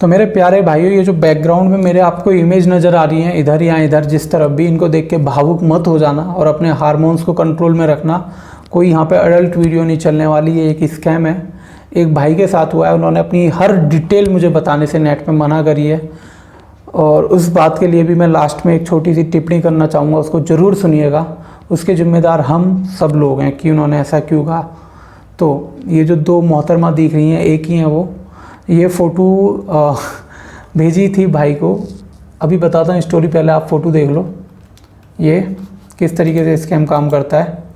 तो मेरे प्यारे भाइयों, ये जो बैकग्राउंड में मेरे आपको इमेज नज़र आ रही हैं इधर या इधर जिस तरफ भी, इनको देख के भावुक मत हो जाना और अपने हार्मोन्स को कंट्रोल में रखना। कोई यहाँ पे अडल्ट वीडियो नहीं चलने वाली, ये एक स्कैम है। एक भाई के साथ हुआ है, उन्होंने अपनी हर डिटेल मुझे बताने से नेट पे मना करी है और उस बात के लिए भी मैं लास्ट में एक छोटी सी टिप्पणी करना चाहूँगा, उसको ज़रूर सुनिएगा। उसके ज़िम्मेदार हम सब लोग हैं कि उन्होंने ऐसा क्यों कहा। तो ये जो दो मोहतरमा दिख रही हैं, एक ही हैं वो। ये फ़ोटो भेजी थी भाई को, अभी बताता हूँ स्टोरी, पहले आप फ़ोटो देख लो ये किस तरीके से स्कैम काम करता है।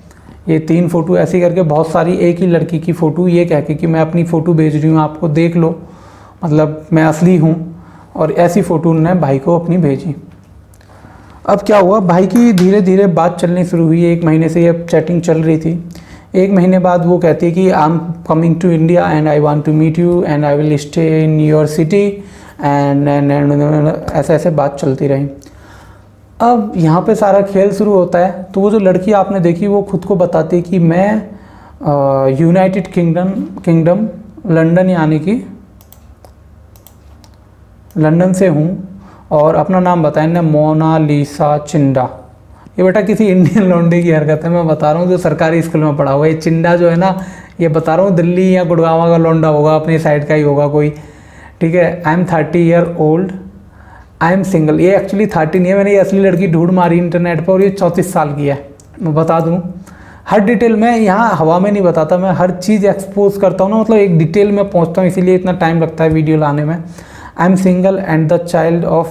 ये 3 फ़ोटो ऐसी करके बहुत सारी एक ही लड़की की फ़ोटो ये कह के कि मैं अपनी फ़ोटो भेज रही हूँ आपको, देख लो, मतलब मैं असली हूँ, और ऐसी फ़ोटो उन्होंने भाई को अपनी भेजी। अब क्या हुआ, भाई की धीरे धीरे बात चलनी शुरू हुई। 1 महीने से ये चैटिंग चल रही थी। 1 महीने बाद वो कहती है कि I am coming to India and I want to meet you and I will stay in your city and ऐसे ऐसे बात चलती रही। अब यहाँ पे सारा खेल शुरू होता है। तो वो जो लड़की आपने देखी वो खुद को बताती है कि मैं यूनाइटेड किंगडम लंदन यानी कि लंदन से हूँ और अपना नाम बताया ना, मोनालिसा चिंडा। ये बेटा किसी इंडियन लौंडे की हरकत है, मैं बता रहा हूँ, जो सरकारी स्कूल में पढ़ा हुआ है। ये चिंडा जो है ना, ये बता रहा हूँ दिल्ली या गुड़गांव का लौंडा होगा, अपनी साइड का ही होगा कोई, ठीक है। I am 30 year old, I am single. ये एक्चुअली 30 नहीं है, मैंने ये असली लड़की ढूंढ मारी इंटरनेट पर और ये 34 साल की है। मैं बता दूँ हर डिटेल, मैं यहाँ हवा में नहीं बताता, मैं हर चीज़ एक्सपोज करता हूँ ना, मतलब एक डिटेल में पहुँचता हूँ, इसीलिए इतना टाइम लगता है वीडियो लाने में। I am single and the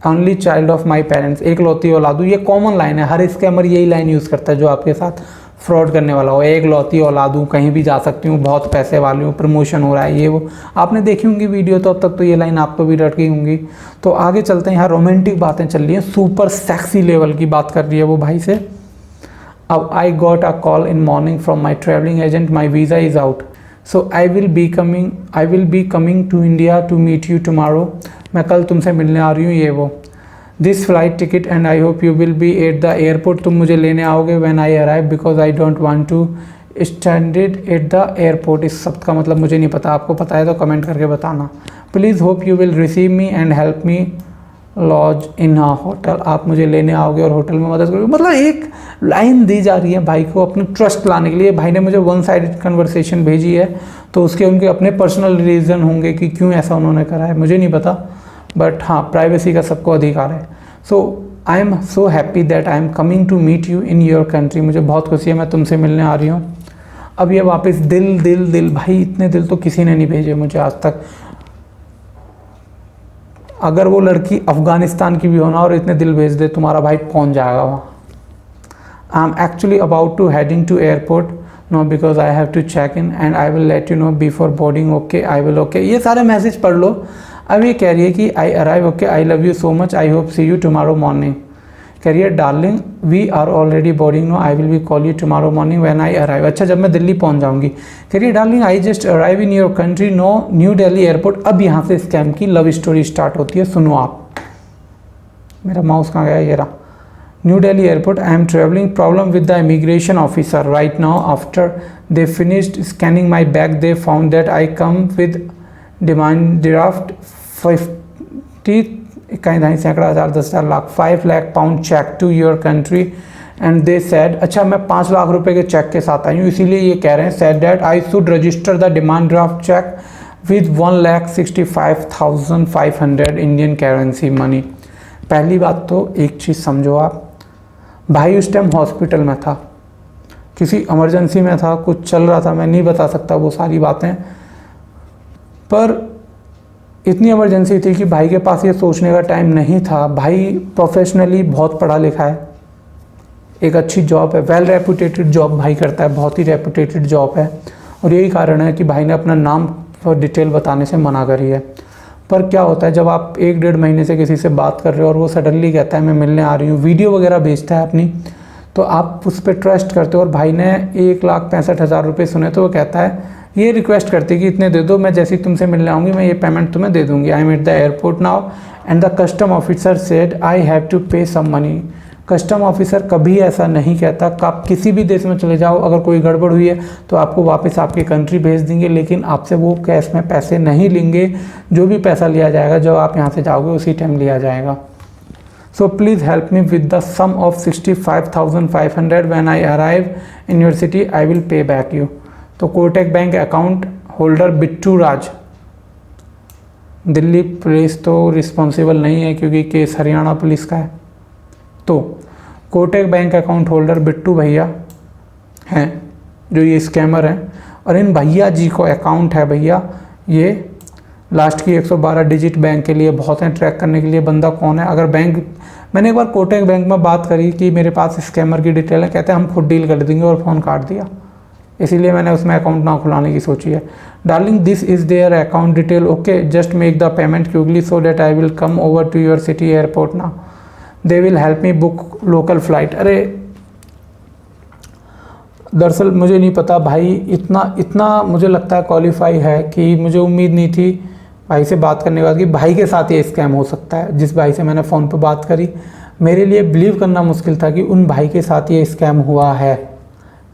only child of my parents, एक लौती औलाद हूँ। ये कॉमन लाइन है, हर स्कैमर यही लाइन यूज़ करता है जो आपके साथ फ्रॉड करने वाला हो। एक लौती औलाद हूँ, कहीं भी जा सकती हूँ, बहुत पैसे वाली हूँ, प्रमोशन हो रहा है, ये वो आपने देखी होंगी वीडियो, तो अब तक तो ये लाइन आपको भी रट गई होंगी। तो आगे चलते हैं, यहाँ रोमांटिक बातें चल रही हैं, सुपर सेक्सी लेवल की बात कर रही है वो भाई से। अब I got a call in morning from my travelling agent, my visa is out, so I will be coming to India to meet you tomorrow. मैं कल तुमसे मिलने आ रही हूँ, ये वो। This flight ticket and I hope you will be at the airport, तुम मुझे लेने आओगे when I arrive because I don't want to stranded at the airport. इस शब्द का मतलब मुझे नहीं पता, आपको पता है तो कमेंट करके बताना। Please hope you will receive me and help me lodge in a hotel, आप मुझे लेने आओगे और होटल में मदद करोगे। मतलब एक लाइन दी जा रही है भाई को अपनी ट्रस्ट लाने के लिए। भाई ने मुझे 1 साइडेड कन्वर्सेशन भेजी है, तो उसके उनके अपने पर्सनल रीज़न होंगे कि क्यों ऐसा उन्होंने करा है, मुझे नहीं पता, बट हाँ, प्राइवेसी का सबको अधिकार है। So I am so happy that I am coming to meet you in your country, मुझे बहुत खुशी है, मैं तुमसे मिलने आ रही हूँ। अब ये वापस दिल दिल दिल, भाई इतने दिल तो किसी ने नहीं भेजे मुझे आज तक। अगर वो लड़की अफ़गानिस्तान की भी हो ना और इतने दिल भेज दे, तुम्हारा भाई पहुँच जाएगा वहाँ। I am actually about to heading to airport no because I have to check in and I will let you know before boarding, okay I will okay. ये सारे मैसेज पढ़ लो। अब ये कह रही है कि I arrive, okay, I love you so much, I hope see you tomorrow morning. कह रही है darling we are already boarding no, I will be call you tomorrow morning when I arrive. अच्छा, जब मैं दिल्ली पहुंच जाऊंगी। कह रही है darling I just arrive in your country no New Delhi airport. अब यहाँ से स्कैम की लव स्टोरी स्टार्ट होती है, सुनो आप। मेरा माउस कहाँ गया, ये रहा। New Delhi airport, I am travelling, problem with the immigration officer right now, after they finished scanning my bag they found that I come with demand draft 50 इकाई सैकड़ा हज़ार 10,000 lakh 5 lakh pound cheque to your country and they said, अच्छा मैं 5 लाख रुपए के check के साथ आई हूँ, इसीलिए ये कह रहे हैं said that I should register the demand draft cheque with 1,65,500 Indian currency money. पहली बात तो एक चीज़ समझो आप, भाई उस टाइम हॉस्पिटल में था, किसी इमरजेंसी में था, कुछ चल रहा था, मैं नहीं बता सकता वो सारी बातें, पर इतनी इमरजेंसी थी कि भाई के पास ये सोचने का टाइम नहीं था। भाई प्रोफेशनली बहुत पढ़ा लिखा है, एक अच्छी जॉब है, वेल रेपुटेटेड जॉब भाई करता है, बहुत ही रेपुटेटेड जॉब है, और यही कारण है कि भाई ने अपना नाम और डिटेल बताने से मना करी है। पर क्या होता है, जब आप 1-1.5 महीने से किसी से बात कर रहे हो और वो सडनली कहता है मैं मिलने आ रही हूँ, वीडियो वगैरह भेजता है अपनी, तो आप उस पर ट्रस्ट करते हो। और भाई ने 1,65,000 रुपये सुने, तो वो कहता है, ये रिक्वेस्ट करती है कि इतने दे दो, मैं जैसे ही तुमसे मिलने आऊँगी मैं ये पेमेंट तुम्हें दे दूँगी। I am at the airport now and the custom officer said I have to pay some money. Custom officer कभी ऐसा नहीं कहता कि आप किसी भी देश में चले जाओ, अगर कोई गड़बड़ हुई है तो आपको वापस आपकी कंट्री भेज देंगे, लेकिन आपसे वो कैश में पैसे नहीं लेंगे। जो भी पैसा लिया जाएगा, जब आप यहाँ से जाओगे उसी टाइम लिया जाएगा। So please help me with the sum of 65,500 when I arrive in your city, I will pay back you. तो Kotak bank account holder Bittu Raj, Delhi police तो रिस्पॉन्सिबल नहीं है क्योंकि केस हरियाणा पुलिस का है। तो Kotak bank account holder Bittu भैया हैं जो ये स्कैमर हैं, और इन भैया जी को अकाउंट है भैया, ये लास्ट की 112 डिजिट बैंक के लिए बहुत हैं, ट्रैक करने के लिए बंदा कौन है। अगर बैंक, मैंने एक बार कोटक बैंक में बात करी कि मेरे पास स्कैमर की डिटेल है, कहते हैं हम खुद डील कर देंगे, और फ़ोन काट दिया। इसीलिए मैंने उसमें अकाउंट ना खुलाने की सोची है। Darling this is their account detail, okay just make the payment quickly so that I will come over to your city airport now, they will help me book local flight. अरे दरअसल मुझे नहीं पता भाई, इतना मुझे लगता है क्वालिफाई है कि मुझे उम्मीद नहीं थी भाई से बात करने के बाद कि भाई के साथ ये स्कैम हो सकता है। जिस भाई से मैंने फ़ोन पे बात करी, मेरे लिए बिलीव करना मुश्किल था कि उन भाई के साथ ये स्कैम हुआ है।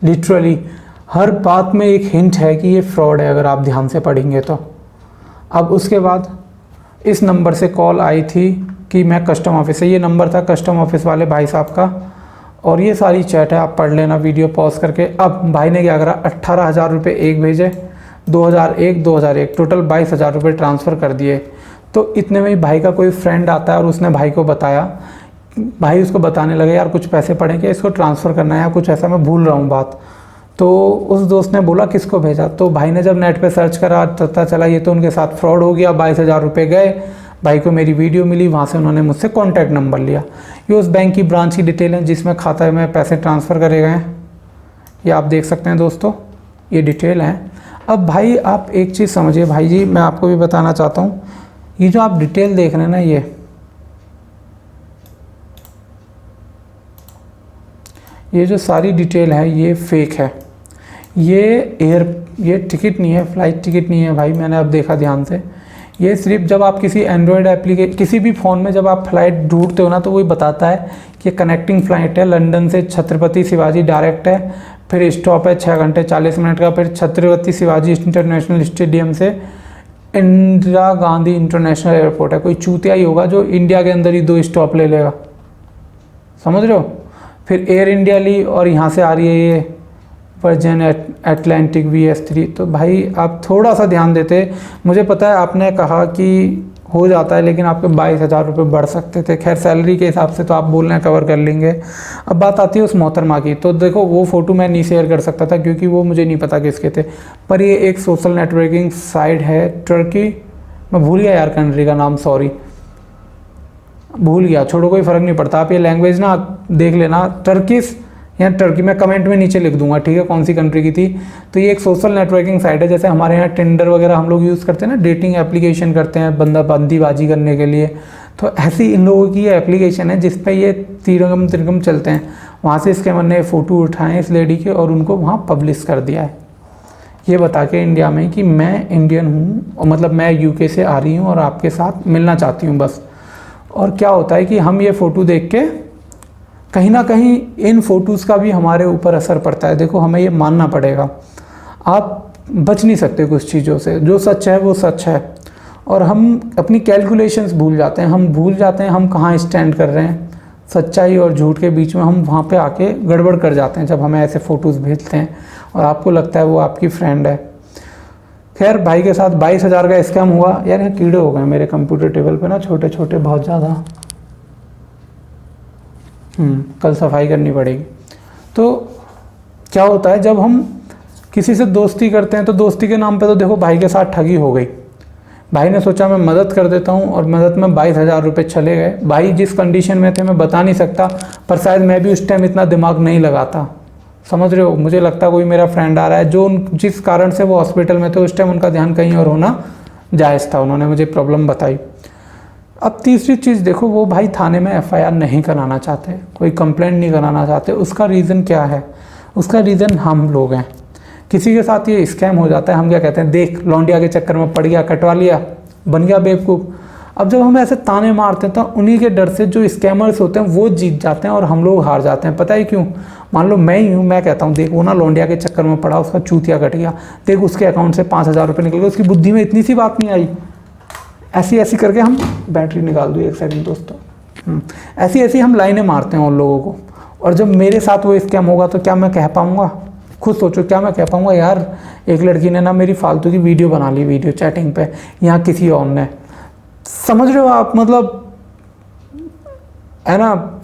लिटरली हर बात में एक हिंट है कि ये फ्रॉड है, अगर आप ध्यान से पढ़ेंगे तो। अब उसके बाद इस नंबर से कॉल आई थी कि मैं कस्टम ऑफिस से, ये नंबर था कस्टम ऑफिस वाले भाई साहब का, और ये सारी चैट है, आप पढ़ लेना वीडियो पॉज करके। अब भाई ने क्या करा, 18,000 रुपये एक भेजे, 2001 टोटल 22,000 रुपये ट्रांसफ़र कर दिए। तो इतने में ही भाई का कोई फ्रेंड आता है और उसने भाई को बताया, भाई उसको बताने लगे यार कुछ पैसे पड़े कि इसको ट्रांसफ़र करना है या कुछ ऐसा, मैं भूल रहा हूँ बात। तो उस दोस्त ने बोला किसको भेजा, तो भाई ने जब नेट पे सर्च करा पता चला ये तो उनके साथ फ्रॉड हो गया। 22,000 रुपये गए, भाई को मेरी वीडियो मिली, वहाँ से उन्होंने मुझसे कॉन्टैक्ट नंबर लिया। ये उस बैंक की ब्रांच की डिटेल है जिसमें खाते में पैसे ट्रांसफ़र करे गए हैं, ये आप देख सकते हैं दोस्तों, ये डिटेल है। अब भाई आप एक चीज़ समझिए भाई जी, मैं आपको भी बताना चाहता हूँ, ये जो आप डिटेल देख रहे हैं ना, ये जो सारी डिटेल है ये फेक है। ये टिकट नहीं है, फ़्लाइट टिकट नहीं है भाई, मैंने अब देखा ध्यान से। ये सिर्फ जब आप किसी एंड्रॉयड एप्लीकेशन, किसी भी फ़ोन में जब आप फ़्लाइट ढूंढते हो ना, तो वही बताता है कि कनेक्टिंग फ़्लाइट है, लंदन से छत्रपति शिवाजी डायरेक्ट है, फिर स्टॉप है 6 घंटे 40 मिनट का, फिर छत्रपति शिवाजी इंटरनेशनल स्टेडियम से इंदिरा गांधी इंटरनेशनल एयरपोर्ट है। कोई चूतिया ही होगा जो इंडिया के अंदर ही 2 स्टॉप ले लेगा, समझ रहे हो। फिर एयर इंडिया ली और यहाँ से आ रही है ये वर्जिन एटलांटिक VS3। तो भाई आप थोड़ा सा ध्यान देते, मुझे पता है आपने कहा कि हो जाता है, लेकिन आपके 22,000 रुपये बढ़ सकते थे। खैर सैलरी के हिसाब से तो आप बोल रहे हैं कवर कर लेंगे। अब बात आती है उस मोहतरमा की, तो देखो वो फ़ोटो मैं नहीं शेयर कर सकता था क्योंकि वो मुझे नहीं पता किसके थे, पर ये एक सोशल नेटवर्किंग साइट है टर्की, मैं भूल गया यार कंट्री का नाम, सॉरी भूल गया, छोड़ो कोई फ़र्क नहीं पड़ता, आप ये लैंग्वेज ना देख लेना, टर्किश या टर्की, मैं कमेंट में नीचे लिख दूंगा, ठीक है, कौन सी कंट्री की थी। तो ये एक सोशल नेटवर्किंग साइट है, जैसे हमारे यहाँ टिंडर वगैरह हम लोग यूज़ करते हैं ना, डेटिंग एप्लीकेशन करते हैं बंदीबाजी करने के लिए, तो ऐसी इन लोगों की ये एप्लीकेशन है जिस पे ये तिरंगम तिरंगम चलते हैं। वहाँ से इसके मन ने फ़ोटो उठाए इस लेडी के और उनको वहाँ पब्लिश कर दिया है, ये बता के इंडिया में कि मैं इंडियन हूँ, और मतलब मैं UK से आ रही हूँ और आपके साथ मिलना चाहती हूँ बस। और क्या होता है कि हम ये फ़ोटो देख के कहीं ना कहीं इन फ़ोटोज़ का भी हमारे ऊपर असर पड़ता है। देखो हमें ये मानना पड़ेगा, आप बच नहीं सकते कुछ चीज़ों से, जो सच है वो सच है, और हम अपनी कैलकुलेशंस भूल जाते हैं, हम कहाँ स्टैंड कर रहे हैं, सच्चाई और झूठ के बीच में हम वहाँ पे आके गड़बड़ कर जाते हैं जब हमें ऐसे फ़ोटोज़ भेजते हैं और आपको लगता है वो आपकी फ्रेंड है। खैर भाई के साथ 22,000 का स्कैम हुआ। यार ये कीड़े हो गए मेरे कंप्यूटर टेबल पे ना, छोटे छोटे बहुत ज़्यादा, कल सफाई करनी पड़ेगी। तो क्या होता है जब हम किसी से दोस्ती करते हैं, तो दोस्ती के नाम पे तो देखो भाई के साथ ठगी हो गई। भाई ने सोचा मैं मदद कर देता हूँ, और मदद में 22,000 रुपये चले गए। भाई जिस कंडीशन में थे मैं बता नहीं सकता, पर शायद मैं भी उस टाइम इतना दिमाग नहीं लगाता, समझ रहे हो। मुझे लगता कोई मेरा फ्रेंड आ रहा है, जो जिस कारण से वो हॉस्पिटल में थे उस टाइम उनका ध्यान कहीं और होना जायज़ था, उन्होंने मुझे प्रॉब्लम बताई। अब तीसरी चीज़ देखो, वो भाई थाने में FIR नहीं कराना चाहते, कोई कंप्लेंट नहीं कराना चाहते। उसका रीज़न क्या है? उसका रीज़न हम लोग हैं। किसी के साथ ये स्कैम हो जाता है, हम क्या कहते हैं, देख लौंडिया के चक्कर में पड़ गया, कटवा लिया, बन गया बेवकूफ़। अब जब हम ऐसे ताने मारते हैं तो उन्हीं के डर से जो स्कैमर्स होते हैं वो जीत जाते हैं और हम लोग हार जाते हैं। पता है क्यों? मान लो मैं ही हूँ, मैं कहता हूँ देख वो ना लौंडिया के चक्कर में पड़ा, उसका चूतिया कट गया, देख उसके अकाउंट से 5,000 रुपये निकल गए, उसकी बुद्धि में इतनी सी बात नहीं आई। ऐसी ऐसी करके हम बैटरी निकाल दूँ, 1 सेकंड दोस्तों। ऐसी ऐसी हम लाइनें मारते हैं उन लोगों को। और जब मेरे साथ वो स्कैम होगा तो क्या मैं कह पाऊँगा? खुद सोचो, क्या मैं कह पाऊँगा यार एक लड़की ने ना मेरी फालतू की वीडियो बना ली, वीडियो चैटिंग पे, यहाँ किसी और ने। समझ रहे हो आप? मतलब है ना,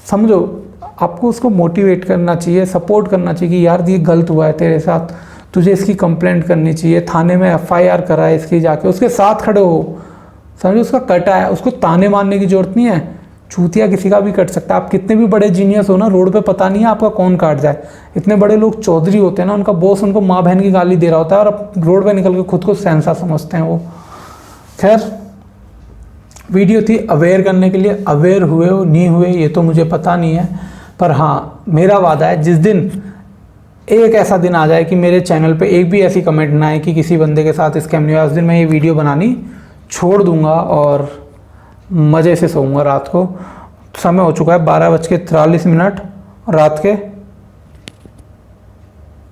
समझो, आपको उसको मोटिवेट करना चाहिए, सपोर्ट करना चाहिए कि यार ये गलत हुआ है तेरे साथ, तुझे इसकी कंप्लेंट करनी चाहिए, थाने में FIR कराए इसकी जाके, उसके साथ खड़े हो। समझो उसका कटा है, उसको ताने मारने की जरूरत नहीं है। चूतिया किसी का भी कट सकता है। आप कितने भी बड़े जीनियस हो ना, रोड पे पता नहीं है आपका कौन काट जाए। इतने बड़े लोग चौधरी होते हैं ना, उनका बॉस उनको माँ बहन की गाली दे रहा होता है और अब रोड पे निकल के खुद को शहंशाह समझते हैं वो। खैर, वीडियो थी अवेयर करने के लिए। अवेयर हुए हो नहीं हुए ये तो मुझे पता नहीं है, पर हाँ मेरा वादा है जिस दिन एक ऐसा दिन आ जाए कि मेरे चैनल पे एक भी ऐसी कमेंट ना आए कि किसी बंदे के साथ स्कैम नहीं हुआ, उस दिन मैं ये वीडियो बनानी छोड़ दूंगा और मज़े से सोऊंगा रात को। समय हो चुका है 12:43 रात के,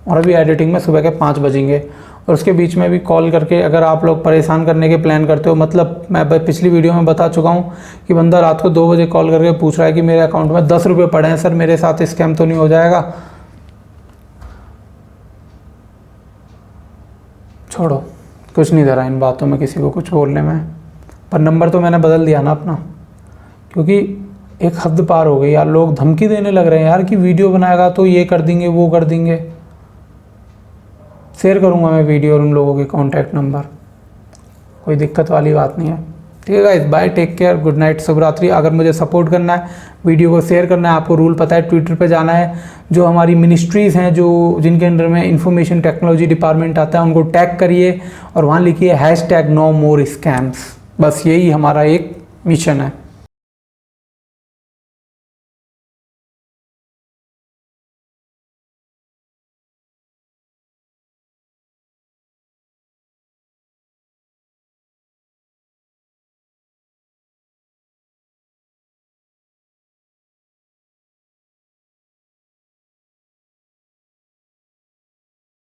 और अभी एडिटिंग में सुबह के 5 बजेंगे। और उसके बीच में भी कॉल करके अगर आप लोग परेशान करने के प्लान करते हो, मतलब मैं पिछली वीडियो में बता चुका हूँ कि बंदा रात को 2 बजे कॉल करके पूछ रहा है कि मेरे अकाउंट में 10 रुपये पड़े हैं सर, मेरे साथ स्कैम तो नहीं हो जाएगा? छोड़ो, कुछ नहीं दे रहा इन बातों में किसी को कुछ बोलने में। पर नंबर तो मैंने बदल दिया ना अपना, क्योंकि एक हद पार हो गई यार। लोग धमकी देने लग रहे हैं यार कि वीडियो बनाएगा तो ये कर देंगे वो कर देंगे। शेयर करूंगा मैं वीडियो और उन लोगों के कॉन्टैक्ट नंबर, कोई दिक्कत वाली बात नहीं है। ठीक है guys, bye, take care, good night, शुभ रात्रि। अगर मुझे सपोर्ट करना है, वीडियो को शेयर करना है, आपको रूल पता है, ट्विटर पे जाना है, जो हमारी मिनिस्ट्रीज़ हैं जो जिनके अंडर में इंफॉर्मेशन टेक्नोलॉजी डिपार्टमेंट आता है उनको टैग करिए और वहाँ लिखिए #NoMoreScams। बस यही हमारा एक मिशन है।